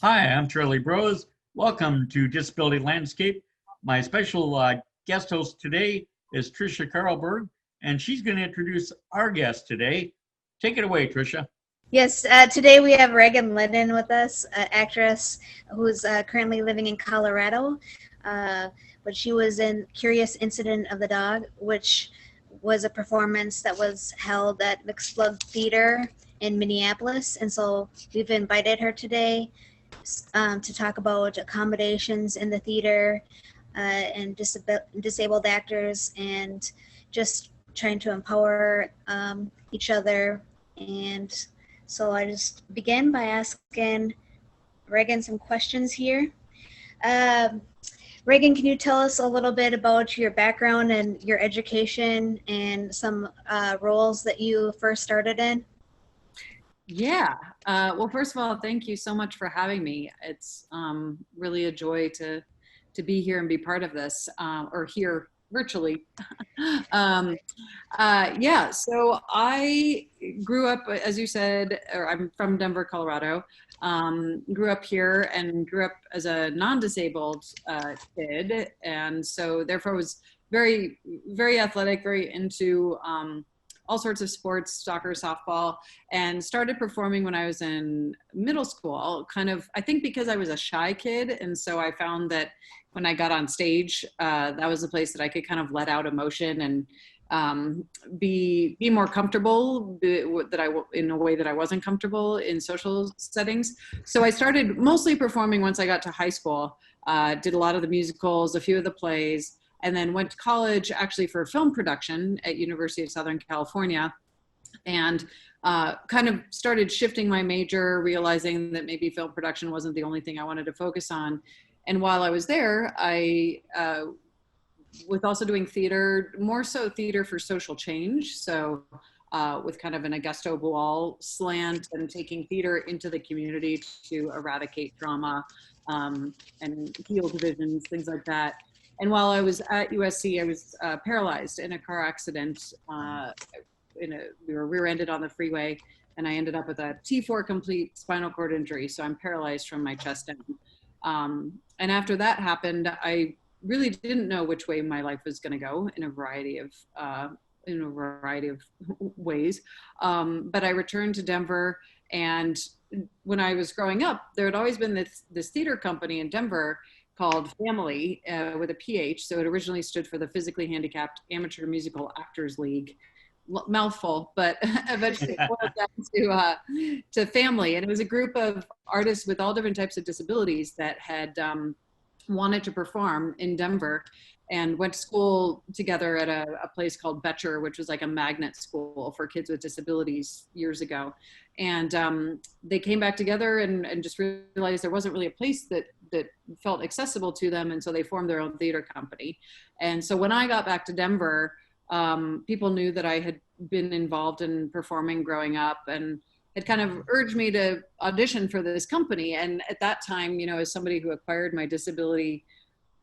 Hi, I'm Charlie Bros. Welcome to Disability Landscape. My special guest host today is Trisha Karlberg, and she's going to introduce our guest today. Take it away, Trisha. Yes, today we have Regan Linton with us, an actress who's currently living in Colorado. But she was in Curious Incident of the Dog, which was a performance that was held at Mixed Plug Theater in Minneapolis. And so we've invited her today to talk about accommodations in the theater and disabled actors, and just trying to empower each other. And so I just begin by asking Regan some questions here. Regan, can you tell us a little bit about your background and your education and some roles that you first started in? Yeah. Well, first of all, thank you so much for having me. It's really a joy to be here and be part of this, or here virtually. Yeah, so I grew up, as you said, or I'm from Denver, Colorado. Grew up here and grew up as a non-disabled kid, and so therefore was very, very athletic, very into all sorts of sports, soccer, softball, and started performing when I was in middle school, kind of, I think because I was a shy kid. And so I found that when I got on stage, that was a place that I could kind of let out emotion and be more comfortable in a way that I wasn't comfortable in social settings. So I started mostly performing once I got to high school, did a lot of the musicals, a few of the plays, and then went to college actually for film production at University of Southern California, and kind of started shifting my major, realizing that maybe film production wasn't the only thing I wanted to focus on. And while I was there, I was also doing theater, more so theater for social change. So with kind of an Augusto Boal slant and taking theater into the community to eradicate trauma and heal divisions, things like that. And while I was at USC, I was paralyzed in a car accident. We were rear-ended on the freeway, and I ended up with a T4 complete spinal cord injury. So I'm paralyzed from my chest down. And after that happened, I really didn't know which way my life was going to go in a variety of ways. But I returned to Denver, and when I was growing up, there had always been this theater company in Denver called Phamaly with a PH. So it originally stood for the Physically Handicapped Amateur Musical Actors League. Mouthful, but eventually boiled down to Phamaly. And it was a group of artists with all different types of disabilities that had wanted to perform in Denver, and went to school together at a place called Betcher, which was like a magnet school for kids with disabilities years ago. And they came back together and just realized there wasn't really a place that felt accessible to them. And so they formed their own theater company. And so when I got back to Denver, people knew that I had been involved in performing growing up, and had kind of urged me to audition for this company. And at that time, you know, as somebody who acquired my disability,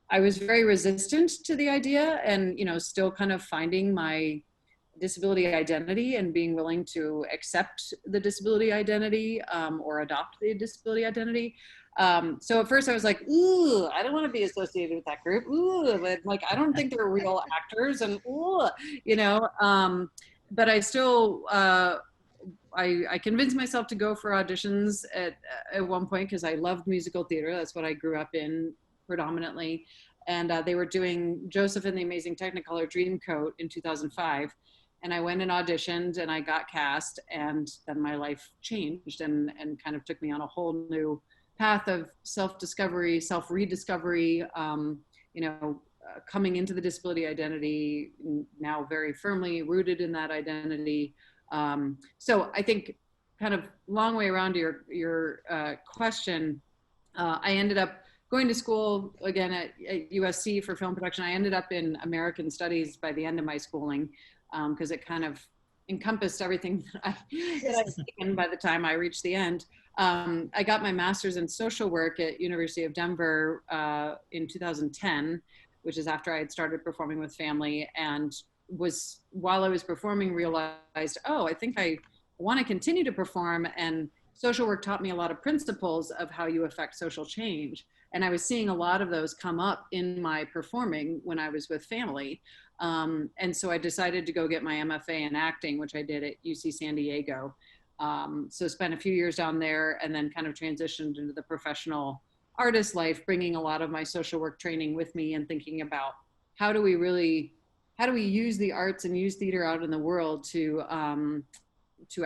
I was very resistant to the idea, and, you know, still kind of finding my disability identity and being willing to accept the disability identity or adopt the disability identity. So at first I was like, ooh, I don't want to be associated with that group. Ooh, but like, I don't think they're real actors, and ooh, you know, but I still, I convinced myself to go for auditions at one point, because I loved musical theater. That's what I grew up in predominantly. And they were doing Joseph and the Amazing Technicolor Dreamcoat in 2005. And I went and auditioned, and I got cast, and then my life changed and kind of took me on a whole new path of self-discovery, self-rediscovery, coming into the disability identity, now very firmly rooted in that identity. So I think, kind of long way around to your question, I ended up going to school again at USC for film production. I ended up in American Studies by the end of my schooling, because it kind of encompassed everything that I'd taken by the time I reached the end. I got my master's in social work at University of Denver in 2010, which is after I had started performing with Phamaly, and while I was performing, realized, oh, I think I want to continue to perform, and social work taught me a lot of principles of how you affect social change. And I was seeing a lot of those come up in my performing when I was with Phamaly. And so I decided to go get my MFA in acting, which I did at UC San Diego. So spent a few years down there and then kind of transitioned into the professional artist life, bringing a lot of my social work training with me and thinking about how do we use the arts and use theater out in the world to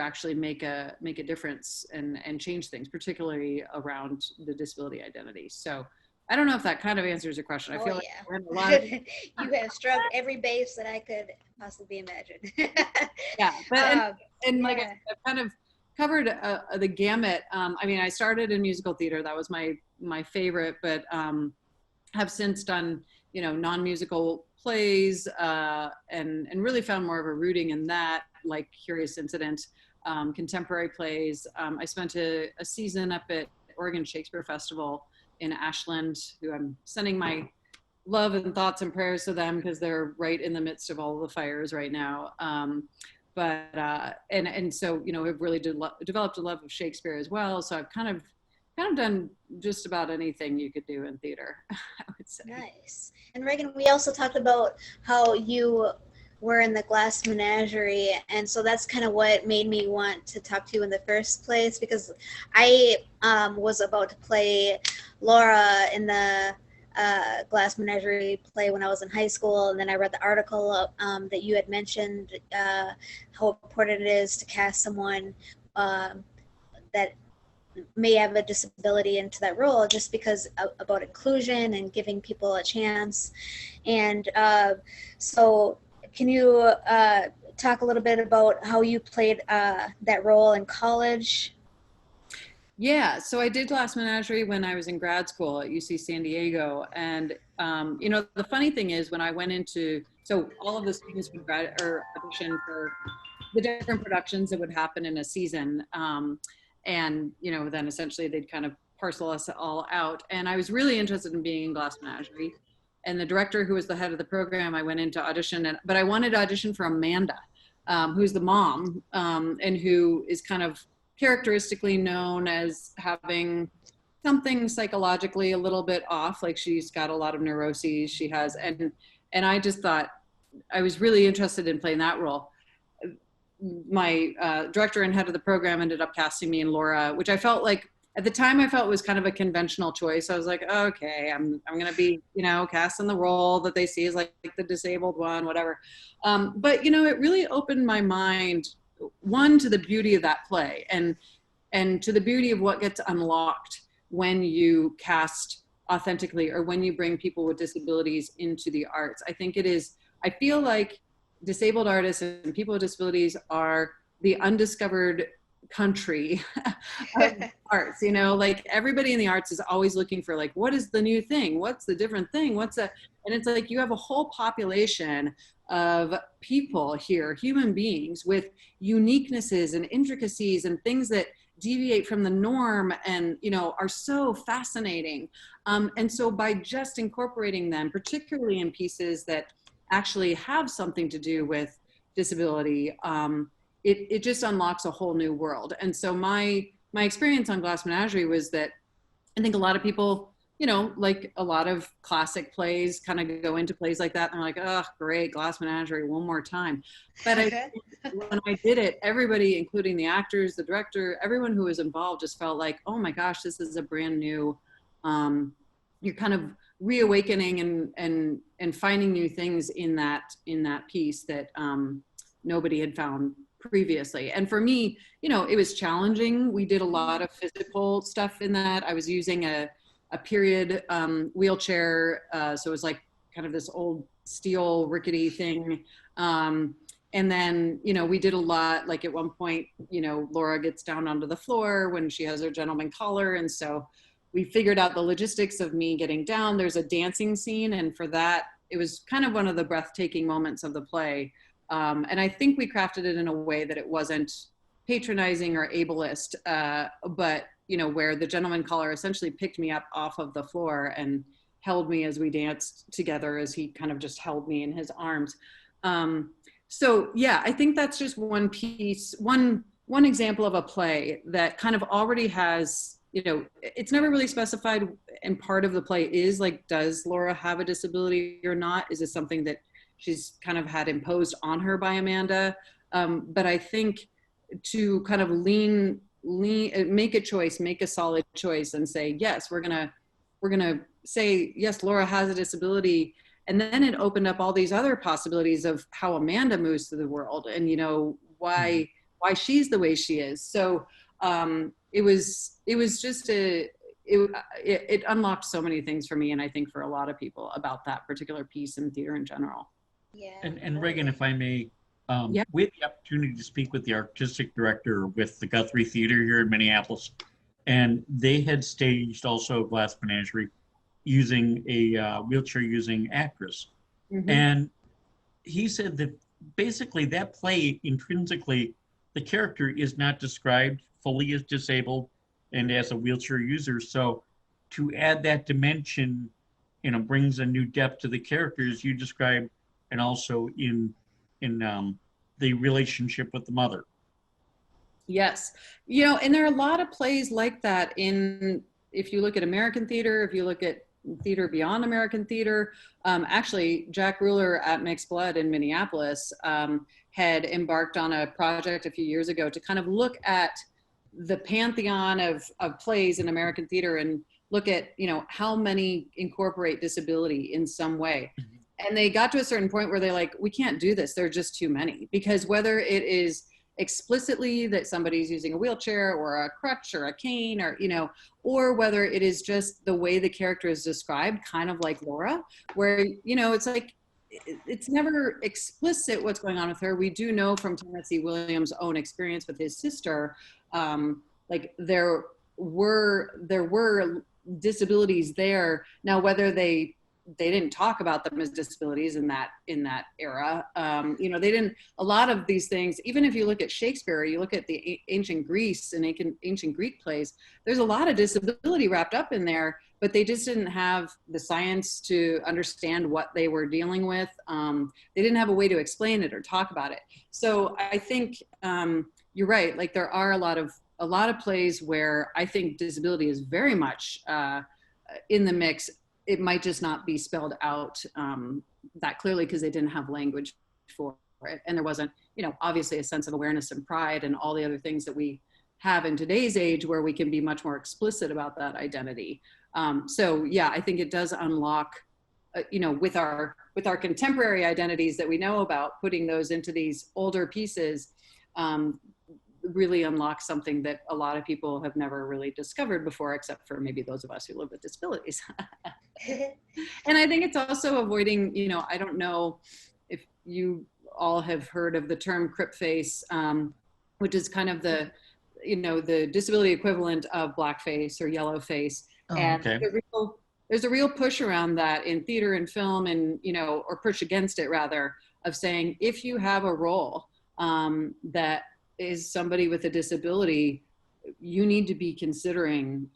actually make a difference and change things, particularly around the disability identity. So I don't know if that kind of answers your question. I feel like we're in a lot of you have stroked every base that I could possibly imagine. Yeah, but like I've kind of covered the gamut. I mean, I started in musical theater. That was my favorite, but have since done, you know, non-musical plays and really found more of a rooting in that, like Curious Incident, contemporary plays. I spent a season up at Oregon Shakespeare Festival in Ashland, who I'm sending my love and thoughts and prayers to them because they're right in the midst of all the fires right now. And so, you know, I've really developed a love of Shakespeare as well. So I've kind of done just about anything you could do in theater, I would say. Nice. And Regan, we also talked about how you were in the Glass Menagerie, and so that's kind of what made me want to talk to you in the first place, because I was about to play Laura in the Glass Menagerie play when I was in high school, and then I read the article that you had mentioned how important it is to cast someone that may have a disability into that role, just because about inclusion and giving people a chance. And so can you talk a little bit about how you played that role in college? Yeah, so I did Glass Menagerie when I was in grad school at UC San Diego. And, you know, the funny thing is when I went into, so all of the students would audition for the different productions that would happen in a season. And, you know, then essentially they'd kind of parcel us all out. And I was really interested in being in Glass Menagerie. And the director, who was the head of the program, I went into audition, but I wanted to audition for Amanda, who's the mom, and who is kind of characteristically known as having something psychologically a little bit off, like she's got a lot of neuroses she has. And I just thought I was really interested in playing that role. My director and head of the program ended up casting me in Laura, which I felt like, at the time, I felt was kind of a conventional choice. I was like, okay, I'm going to be, you know, cast in the role that they see as like the disabled one, whatever. But, you know, it really opened my mind, one, to the beauty of that play and to the beauty of what gets unlocked when you cast authentically or when you bring people with disabilities into the arts. I feel like disabled artists and people with disabilities are the undiscovered country of arts, you know, like everybody in the arts is always looking for like, what is the new thing? What's the different thing? And it's like, you have a whole population of people here, human beings with uniquenesses and intricacies and things that deviate from the norm and, you know, are so fascinating. And so by just incorporating them, particularly in pieces that actually have something to do with disability, it just unlocks a whole new world. And so my experience on Glass Menagerie was that I think a lot of people, you know, like a lot of classic plays kind of go into plays like that and they're like, oh, great, Glass Menagerie, one more time. But when I did it, everybody, including the actors, the director, everyone who was involved just felt like, oh my gosh, this is a brand new, you're kind of reawakening and finding new things in that piece that nobody had found previously. And for me, you know, it was challenging. We did a lot of physical stuff in that. I was using a period wheelchair. So it was like kind of this old steel rickety thing. And then, you know, we did a lot, like at one point, you know, Laura gets down onto the floor when she has her gentleman collar. And so we figured out the logistics of me getting down. There's a dancing scene. And for that, it was kind of one of the breathtaking moments of the play. And I think we crafted it in a way that it wasn't patronizing or ableist, but, you know, where the gentleman caller essentially picked me up off of the floor and held me as we danced together, as he kind of just held me in his arms. So yeah, I think that's just one piece, one one example of a play that kind of already has, you know, it's never really specified, and part of the play is like, does Laura have a disability or not? Is it something that she's kind of had imposed on her by Amanda? But I think to kind of make a choice, make a solid choice and say, yes, we're gonna say, yes, Laura has a disability. And then it opened up all these other possibilities of how Amanda moves through the world, and, you know, why she's the way she is. So it was just it unlocked so many things for me, and I think for a lot of people, about that particular piece in theater in general. Yeah. And Regan, if I may, Yeah. we had the opportunity to speak with the artistic director with the Guthrie Theater here in Minneapolis, and they had staged also Glass Menagerie using a wheelchair using actress. Mm-hmm. And he said that basically that play intrinsically, the character is not described fully as disabled and as a wheelchair user. So to add that dimension, you know, brings a new depth to the characters you described, and also in the relationship with the mother. Yes. You know, and there are a lot of plays like that if you look at American theater, if you look at theater beyond American theater. Actually, Jack Ruler at Mixed Blood in Minneapolis had embarked on a project a few years ago to kind of look at the pantheon of plays in American theater and look at, you know, how many incorporate disability in some way. And they got to a certain point where they're like, we can't do this. There are just too many. Because whether it is explicitly that somebody's using a wheelchair or a crutch or a cane, or, you know, or whether it is just the way the character is described, kind of like Laura, where, you know, it's like, it's never explicit what's going on with her. We do know from Tennessee Williams' own experience with his sister, like there were disabilities there. Now, whether they didn't talk about them as disabilities in that era. You know, they didn't, a lot of these things, even if you look at Shakespeare, you look at the ancient Greece and ancient Greek plays, there's a lot of disability wrapped up in there, but they just didn't have the science to understand what they were dealing with. They didn't have a way to explain it or talk about it. So I think you're right. Like, there are a lot of plays where I think disability is very much in the mix. It might just not be spelled out that clearly because they didn't have language for it. And there wasn't, you know, obviously a sense of awareness and pride and all the other things that we have in today's age where we can be much more explicit about that identity. So yeah, I think it does unlock, you know, with our contemporary identities that we know about, putting those into these older pieces, really unlocks something that a lot of people have never really discovered before, except for maybe those of us who live with disabilities. And I think it's also avoiding, you know, I don't know if you all have heard of the term crip face, which is kind of the, you know, the disability equivalent of blackface or yellow face. Oh, and okay. there's a real push around that in theater and film, and, you know, or push against it rather, of saying, if you have a role that is somebody with a disability, you need to be considering,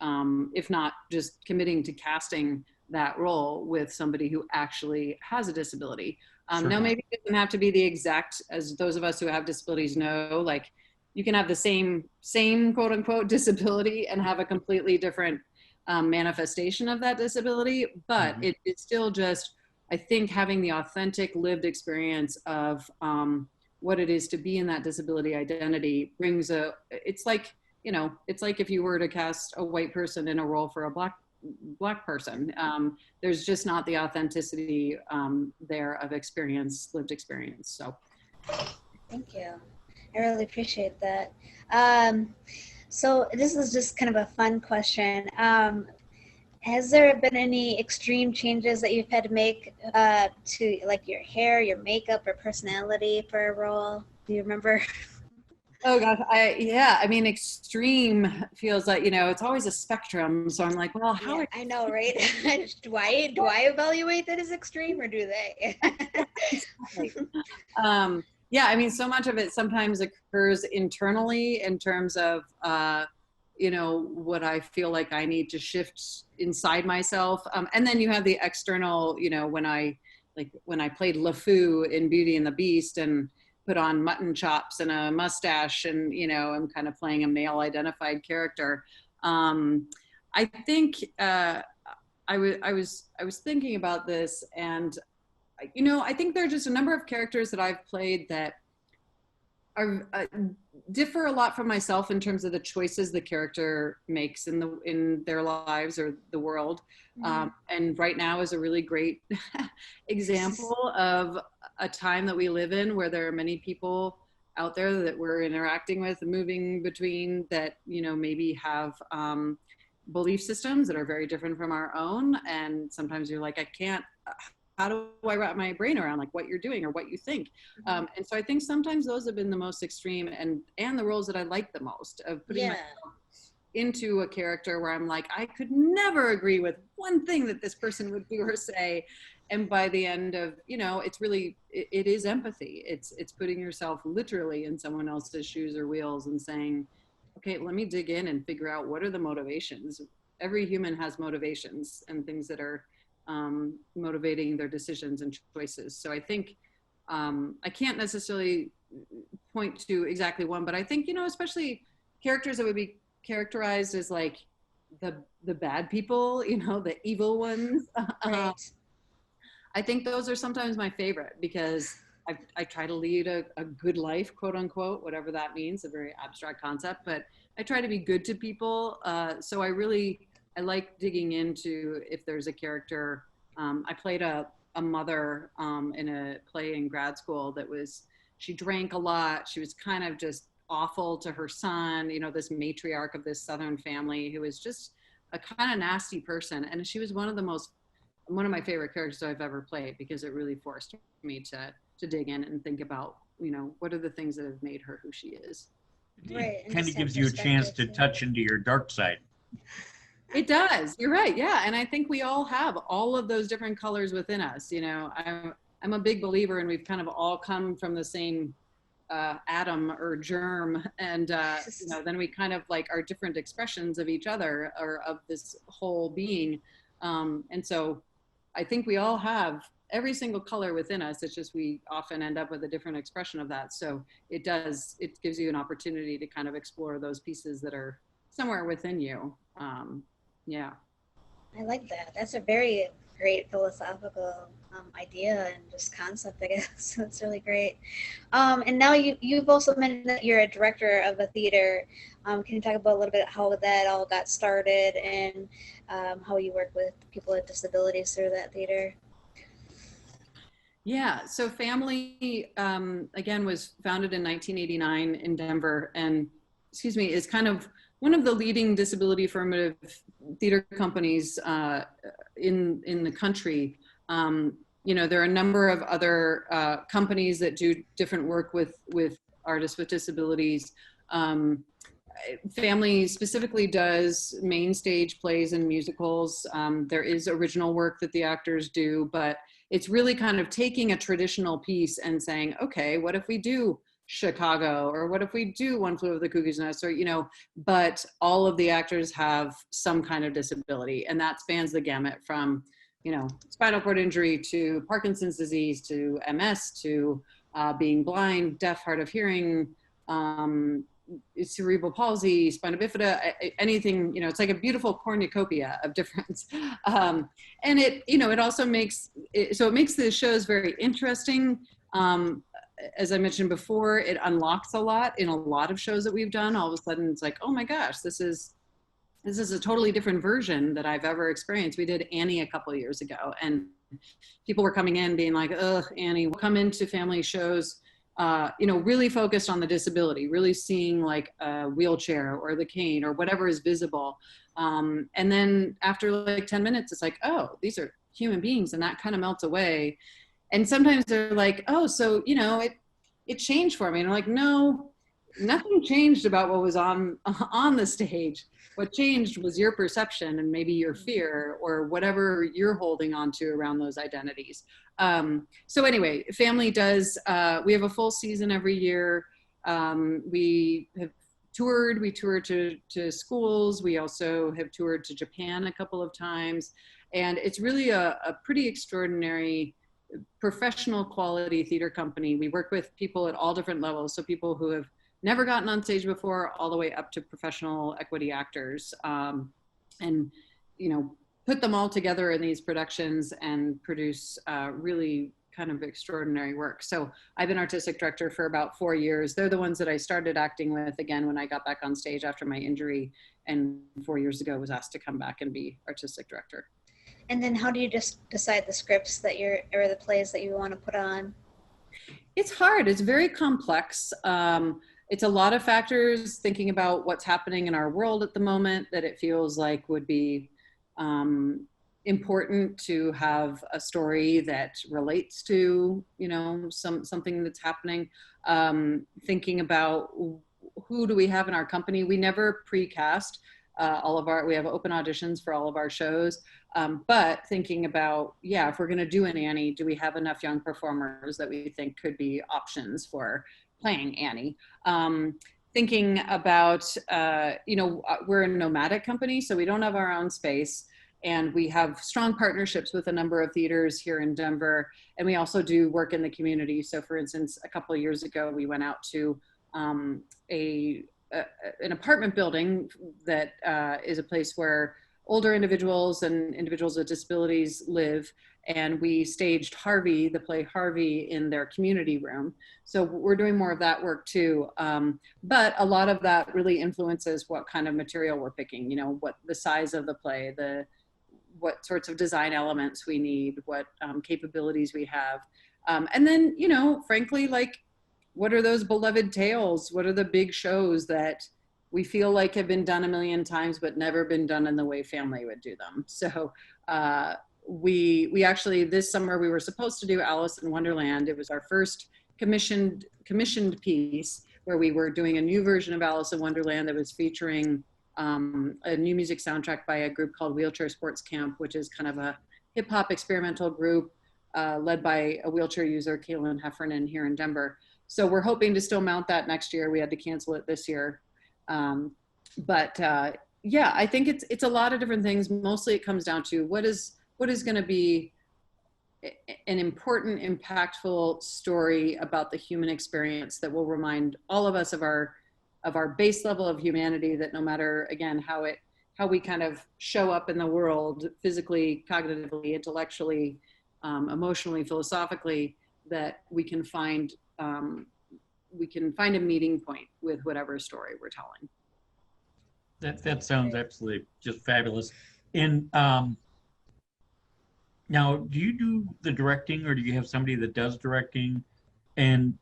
if not just committing to casting that role with somebody who actually has a disability. Sure. Now, maybe it doesn't have to be the exact, as those of us who have disabilities know, like, you can have the same quote unquote disability and have a completely different manifestation of that disability. But it's still just, I think, having the authentic lived experience of what it is to be in that disability identity brings it's like, you know, it's like if you were to cast a white person in a role for a black person, there's just not the authenticity there of lived experience. So Thank you. I really appreciate that. So this is just kind of a fun question. Has there been any extreme changes that you've had to make to, like, your hair, your makeup, or personality for a role? Do you remember? Oh gosh, I mean, extreme feels like, you know, it's always a spectrum. So I'm like, well, how? Yeah, I know, right? do I evaluate that as extreme, or do they? Yeah, I mean, so much of it sometimes occurs internally in terms of, you know, what I feel like I need to shift inside myself. And then you have the external, you know, when I played LeFou in Beauty and the Beast and put on mutton chops and a mustache and, I'm kind of playing a male identified character. I think I was thinking about this, and I think there are just a number of characters that I've played that are differ a lot from myself in terms of the choices the character makes in their lives or the world. And right now is a really great example of a time that we live in, where there are many people out there that we're interacting with and moving between that, maybe have belief systems that are very different from our own. And sometimes you're like, how do I wrap my brain around like what you're doing or what you think? And so I think sometimes those have been the most extreme and the roles that I like the most, of putting myself into a character where I'm like, I could never agree with one thing that this person would do or say. And by the end of, it's really, it is empathy. It's putting yourself literally in someone else's shoes or wheels and saying, okay, let me dig in and figure out what are the motivations. Every human has motivations and things that are motivating their decisions and choices. So I think I can't necessarily point to exactly one, but I think, especially characters that would be characterized as like the bad people, the evil ones. Right. I think those are sometimes my favorite, because I try to lead a good life, quote unquote, whatever that means, a very abstract concept, but I try to be good to people. So I like digging into if there's a character. I played a mother in a play in grad school she drank a lot. She was kind of just awful to her son, this matriarch of this Southern family who was just a kind of nasty person. And she was one of my favorite characters I've ever played, because it really forced me to dig in and think about, what are the things that have made her who she is. Right. It kind of gives you a chance to touch into your dark side. It does. You're right. Yeah. And I think we all have all of those different colors within us. I'm a big believer, and we've kind of all come from the same atom or germ. And, then we kind of like are different expressions of each other or of this whole being. And so I think we all have every single color within us. It's just we often end up with a different expression of that. So it gives you an opportunity to kind of explore those pieces that are somewhere within you. Yeah. I like that. That's a very great philosophical idea and just concept, I guess. That's really great. And now you've also mentioned that you're a director of a theater. Can you talk about a little bit how that all got started and how you work with people with disabilities through that theater? Yeah, so Phamaly, again, was founded in 1989 in Denver, and, is kind of one of the leading disability affirmative theater companies in the country. There are a number of other companies that do different work with artists with disabilities. Phamaly specifically does main stage plays and musicals. There is original work that the actors do, but it's really kind of taking a traditional piece and saying, okay, what if we do Chicago, or what if we do One Flew Over the Cuckoo's Nest, or, but all of the actors have some kind of disability, and that spans the gamut from, spinal cord injury to Parkinson's disease to MS to being blind, deaf, hard of hearing, cerebral palsy, spina bifida, anything, it's like a beautiful cornucopia of difference. And it also makes the shows very interesting. As I mentioned before, it unlocks a lot in a lot of shows that we've done. All of a sudden it's like, oh my gosh, this is a totally different version that I've ever experienced. We did Annie a couple of years ago, and people were coming in being like, ugh, Annie. We'll come into family shows, really focused on the disability, really seeing like a wheelchair or the cane or whatever is visible. And then after like 10 minutes, it's like, oh, these are human beings, and that kind of melts away. And sometimes they're like, oh, so, it changed for me. And I'm like, no, nothing changed about what was on the stage. What changed was your perception and maybe your fear or whatever you're holding on to around those identities. So anyway, Phamaly does, we have a full season every year. We have toured, we tour to schools. We also have toured to Japan a couple of times. And it's really a pretty extraordinary professional quality theater company. We work with people at all different levels. So people who have never gotten on stage before, all the way up to professional equity actors, and, you know, put them all together in these productions and produce really kind of extraordinary work. So I've been artistic director for about 4 years. They're the ones that I started acting with again when I got back on stage after my injury, and 4 years ago was asked to come back and be artistic director. And then how do you just decide the scripts that or the plays that you want to put on? It's hard. It's very complex. It's a lot of factors, thinking about what's happening in our world at the moment that it feels like would be important to have a story that relates to, you know, something that's happening. Thinking about who do we have in our company. We never pre-cast we have open auditions for all of our shows. But thinking about, yeah, if we're going to do an Annie, do we have enough young performers that we think could be options for playing Annie? Thinking about, you know, we're a nomadic company, so we don't have our own space. And we have strong partnerships with a number of theaters here in Denver. And we also do work in the community. So for instance, a couple of years ago, we went out to an apartment building that is a place where older individuals and individuals with disabilities live. And we staged Harvey, the play Harvey, in their community room. So we're doing more of that work too. But a lot of that really influences what kind of material we're picking, you know, what the size of the play, what sorts of design elements we need, what capabilities we have. And then, you know, frankly, like, what are those beloved tales? What are the big shows that we feel like have been done a million times, but never been done in the way Phamaly would do them? So we actually, this summer, we were supposed to do Alice in Wonderland. It was our first commissioned piece, where we were doing a new version of Alice in Wonderland that was featuring a new music soundtrack by a group called Wheelchair Sports Camp, which is kind of a hip hop experimental group led by a wheelchair user, Kaylin Heffernan, here in Denver. So we're hoping to still mount that next year. We had to cancel it this year. Yeah, I think it's a lot of different things. Mostly it comes down to what is going to be an important, impactful story about the human experience that will remind all of us of our base level of humanity, that no matter, again, how we kind of show up in the world, physically, cognitively, intellectually, emotionally, philosophically, that we can find a meeting point with whatever story we're telling. That sounds absolutely just fabulous. And now, do you do the directing, or do you have somebody that does directing? And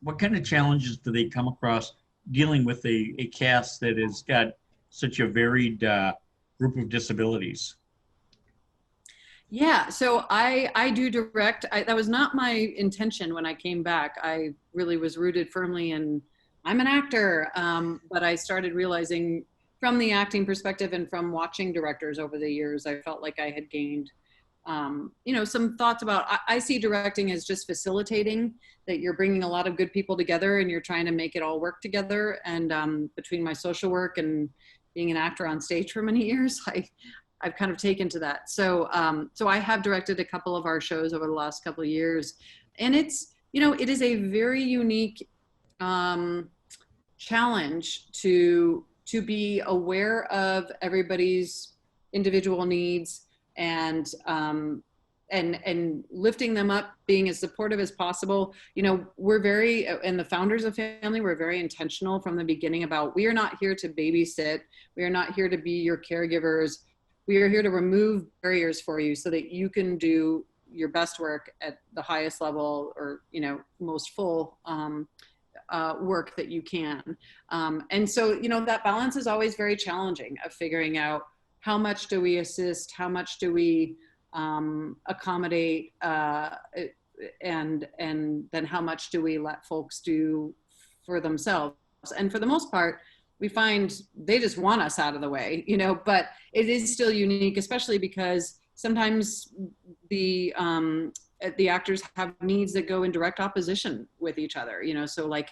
what kind of challenges do they come across dealing with a cast that has got such a varied group of disabilities? Yeah, so I do direct. That was not my intention when I came back. I really was rooted firmly in, I'm an actor, but I started realizing from the acting perspective and from watching directors over the years, I felt like I had gained, you know, some thoughts about, I see directing as just facilitating, that you're bringing a lot of good people together and you're trying to make it all work together. And between my social work and being an actor on stage for many years, I've kind of taken to that. So so I have directed a couple of our shows over the last couple of years, and it's, you know, it is a very unique challenge to be aware of everybody's individual needs and lifting them up, being as supportive as possible. You know, and the founders of Phamaly were very intentional from the beginning about, we are not here to babysit. We are not here to be your caregivers. We are here to remove barriers for you so that you can do your best work at the highest level, or, you know, most full work that you can. And so, you know, that balance is always very challenging, of figuring out how much do we assist, how much do we accommodate, and then how much do we let folks do for themselves. And for the most part, we find they just want us out of the way, you know, but it is still unique, especially because sometimes the actors have needs that go in direct opposition with each other, you know. So like,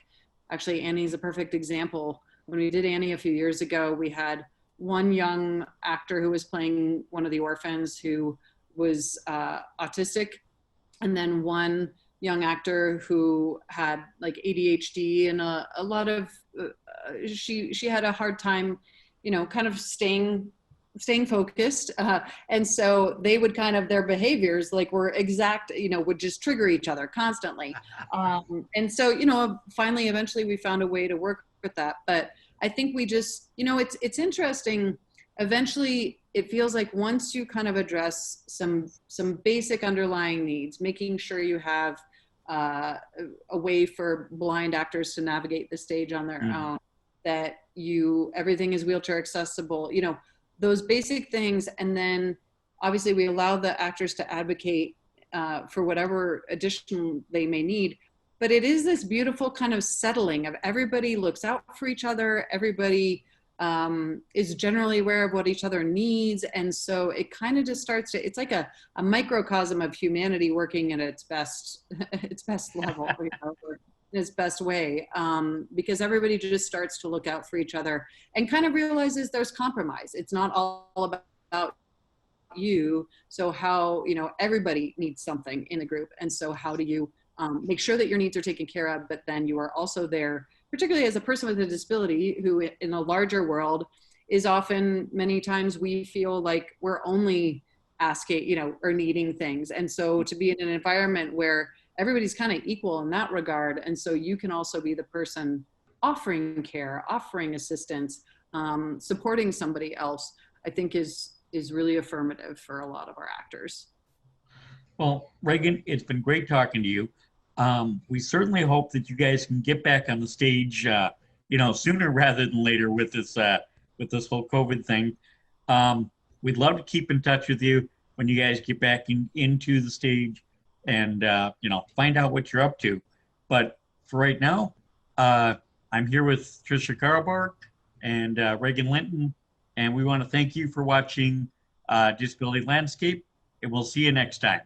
actually, Annie's a perfect example. When we did Annie a few years ago, we had one young actor who was playing one of the orphans who was autistic, and then one young actor who had like ADHD and a lot of she had a hard time, you know, kind of staying focused, and so they would kind of, their behaviors like were exact, you know, would just trigger each other constantly, and so, you know, finally eventually we found a way to work with that. But I think we just, you know, it's interesting, eventually it feels like once you kind of address some basic underlying needs, making sure you have a way for blind actors to navigate the stage on their own, that everything is wheelchair accessible, you know, those basic things. And then obviously we allow the actors to advocate for whatever addition they may need. But it is this beautiful kind of settling of everybody looks out for each other, everybody is generally aware of what each other needs. And so it kind of just starts to, it's like a microcosm of humanity working at its best, its best level, you know, in its best way, because everybody just starts to look out for each other and kind of realizes there's compromise. It's not all about you. So how, you know, everybody needs something in the group. And so how do you make sure that your needs are taken care of, but then you are also there, particularly as a person with a disability who in a larger world is often, many times we feel like we're only asking, you know, or needing things. And so to be in an environment where everybody's kind of equal in that regard, and so you can also be the person offering care, offering assistance, supporting somebody else, I think is really affirmative for a lot of our actors. Well, Regan, it's been great talking to you. We certainly hope that you guys can get back on the stage, you know, sooner rather than later with this whole COVID thing. We'd love to keep in touch with you when you guys get back into the stage and, you know, find out what you're up to. But for right now, I'm here with Tricia Karlberg and Regan Linton, and we want to thank you for watching Disability Landscape, and we'll see you next time.